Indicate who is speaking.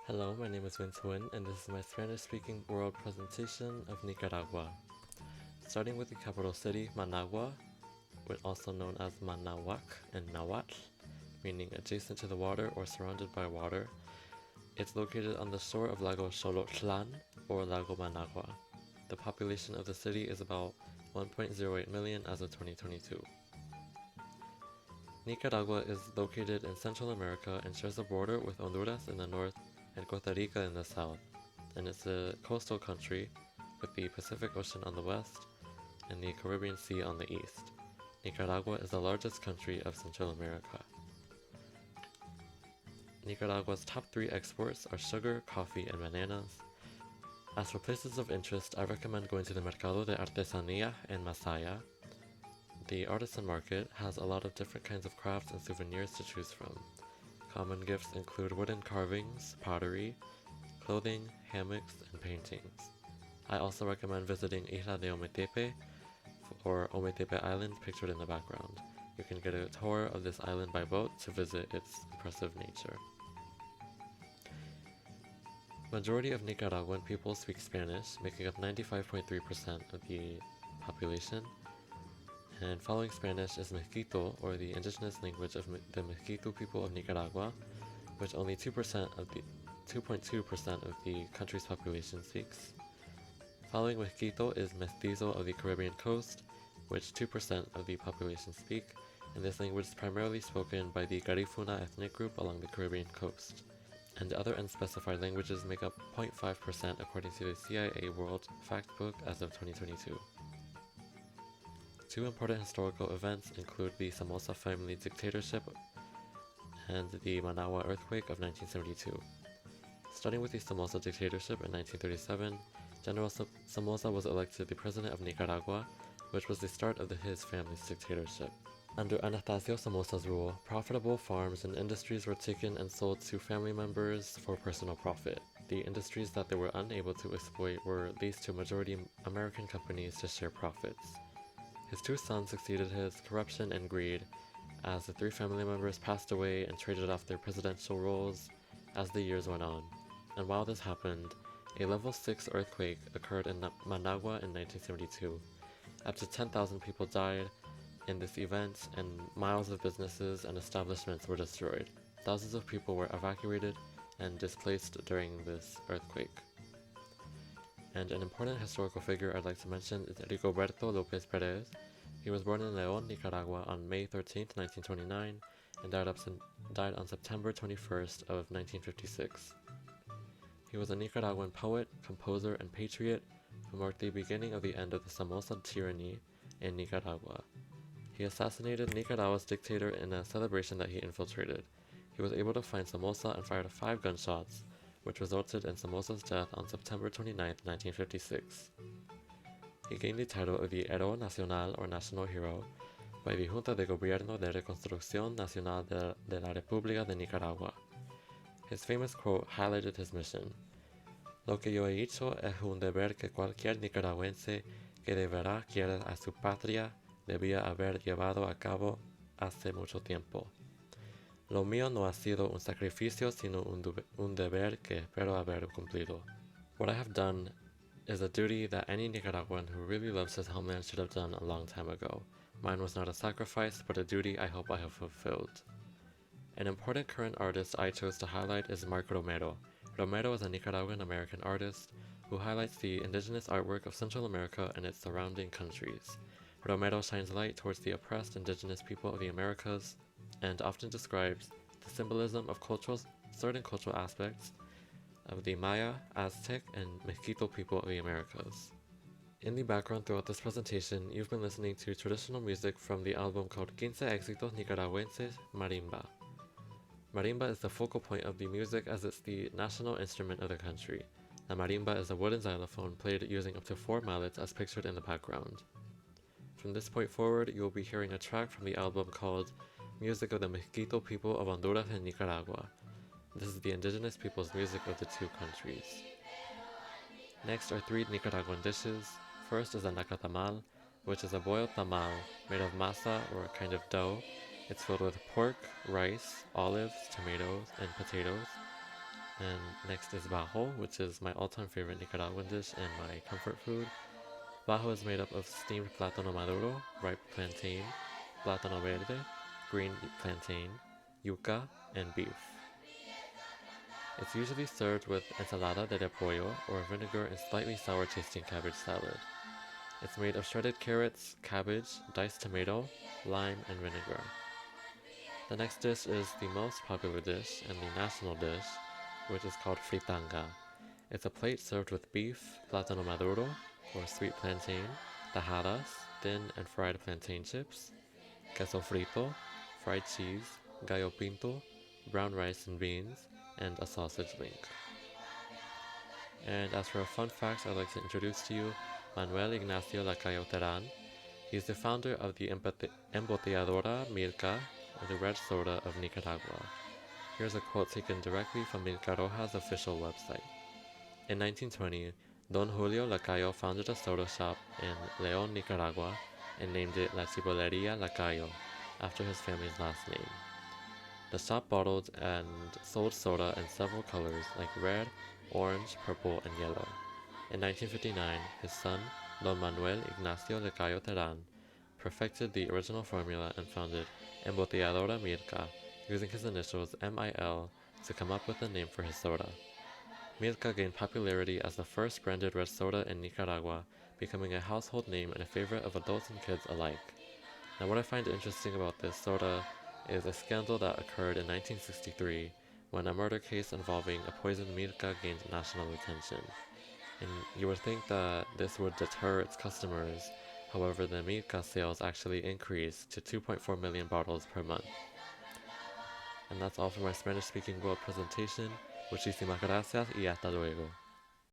Speaker 1: Hello, my name is Huynh, and this is my Spanish-speaking world presentation of Nicaragua. Starting with the capital city, Managua, also known as Manahuac and Nahuatl, meaning adjacent to the water or surrounded by water. It's located on the shore of Lago Xolotlan, or Lago Managua. The population of the city is about 1.08 million as of 2022. Nicaragua is located in Central America and shares a border with Honduras in the north and Costa Rica in the south, and it's a coastal country with the Pacific Ocean on the west and the Caribbean Sea on the east. Nicaragua is the largest country of Central America. Nicaragua's top 3 exports are sugar, coffee, and bananas. As for places of interest, I recommend going to the Mercado de Artesanía in Masaya. The artisan market has a lot of different kinds of crafts and souvenirs to choose from. Common gifts include wooden carvings, pottery, clothing, hammocks, and paintings. I also recommend visiting Isla de Ometepe, or Ometepe Island pictured in the background. You can get a tour of this island by boat to visit its impressive nature. Majority of Nicaraguan people speak Spanish, making up 95.3% of the population. And following Spanish is Mezquito, or the indigenous language of the Mezquito people of Nicaragua, which only 2.2% of the country's population speaks. Following Mezquito is Mestizo of the Caribbean coast, which 2% of the population speak, and this language is primarily spoken by the Garifuna ethnic group along the Caribbean coast. And other unspecified languages make up 0.5% according to the CIA World Factbook as of 2022. Two important historical events include the Somoza family dictatorship and the Managua earthquake of 1972. Starting with the Somoza dictatorship in 1937, General Somoza was elected the president of Nicaragua, which was the start of his family's dictatorship. Under Anastasio Somoza's rule, profitable farms and industries were taken and sold to family members for personal profit. The industries that they were unable to exploit were leased to majority American companies to share profits. His 2 sons succeeded his corruption and greed, as the 3 family members passed away and traded off their presidential roles as the years went on. And while this happened, a level 6 earthquake occurred in Managua in 1972. Up to 10,000 people died in this event, and miles of businesses and establishments were destroyed. Thousands of people were evacuated and displaced during this earthquake. And an important historical figure I'd like to mention is Rigoberto Lopez Perez. He was born in León, Nicaragua on May 13, 1929, and died on September 21st of 1956. He was a Nicaraguan poet, composer, and patriot who marked the beginning of the end of the Somoza tyranny in Nicaragua. He assassinated Nicaragua's dictator in a celebration that he infiltrated. He was able to find Somoza and fired 5 gunshots, which resulted in Somoza's death on September 29, 1956. He gained the title of the Héroe Nacional, or National Hero, by the Junta de Gobierno de Reconstrucción Nacional de la República de Nicaragua. His famous quote highlighted his mission: "Lo que yo he hecho es un deber que cualquier nicaragüense que de verdad quiere a su patria debía haber llevado a cabo hace mucho tiempo. Lo mío no ha sido un sacrificio, sino un deber que espero haber cumplido." What I have done is a duty that any Nicaraguan who really loves his homeland should have done a long time ago. Mine was not a sacrifice, but a duty I hope I have fulfilled. An important current artist I chose to highlight is Mark Romero. Romero is a Nicaraguan-American artist who highlights the indigenous artwork of Central America and its surrounding countries. Romero shines light towards the oppressed indigenous people of the Americas and often describes the symbolism of certain cultural aspects of the Maya, Aztec, and Mezquito people of the Americas. In the background throughout this presentation, you've been listening to traditional music from the album called Quince Éxitos Nicaragüenses Marimba. Marimba is the focal point of the music as it's the national instrument of the country. The marimba is a wooden xylophone played using up to 4 mallets as pictured in the background. From this point forward, you will be hearing a track from the album called Music of the Mezquito People of Honduras and Nicaragua. This is the indigenous people's music of the 2 countries. Next are 3 Nicaraguan dishes. First is a nacatamal, which is a boiled tamal made of masa, or a kind of dough. It's filled with pork, rice, olives, tomatoes, and potatoes. And next is bajo, which is my all-time favorite Nicaraguan dish and my comfort food. Bajo is made up of steamed plátano maduro, ripe plantain, plátano verde, green plantain, yuca, and beef. It's usually served with ensalada de repollo or vinegar and slightly sour-tasting cabbage salad. It's made of shredded carrots, cabbage, diced tomato, lime, and vinegar. The next dish is the most popular dish and the national dish, which is called fritanga. It's a plate served with beef, plátano maduro, or sweet plantain, tajadas, thin and fried plantain chips, queso frito, fried cheese, gallo pinto, brown rice and beans, and a sausage link. And as for a fun fact, I'd like to introduce to you Manuel Ignacio Lacayo Terán. He's the founder of the Embotelladora Milka, the red soda of Nicaragua. Here's a quote taken directly from Milka Roja's official website. In 1920, Don Julio Lacayo founded a soda shop in León, Nicaragua, and named it La Chibolería Lacayo, after his family's last name. The shop bottled and sold soda in several colors like red, orange, purple, and yellow. In 1959, his son, Don Manuel Ignacio Lacayo Terán, perfected the original formula and founded Embotelladora Milka, using his initials MIL to come up with a name for his soda. Milka gained popularity as the first branded red soda in Nicaragua, becoming a household name and a favorite of adults and kids alike. Now, what I find interesting about this soda is a scandal that occurred in 1963 when a murder case involving a poisoned Milka gained national attention. And you would think that this would deter its customers. However, the Milka sales actually increased to 2.4 million bottles per month. And that's all for my Spanish-speaking world presentation. Muchísimas gracias y hasta luego.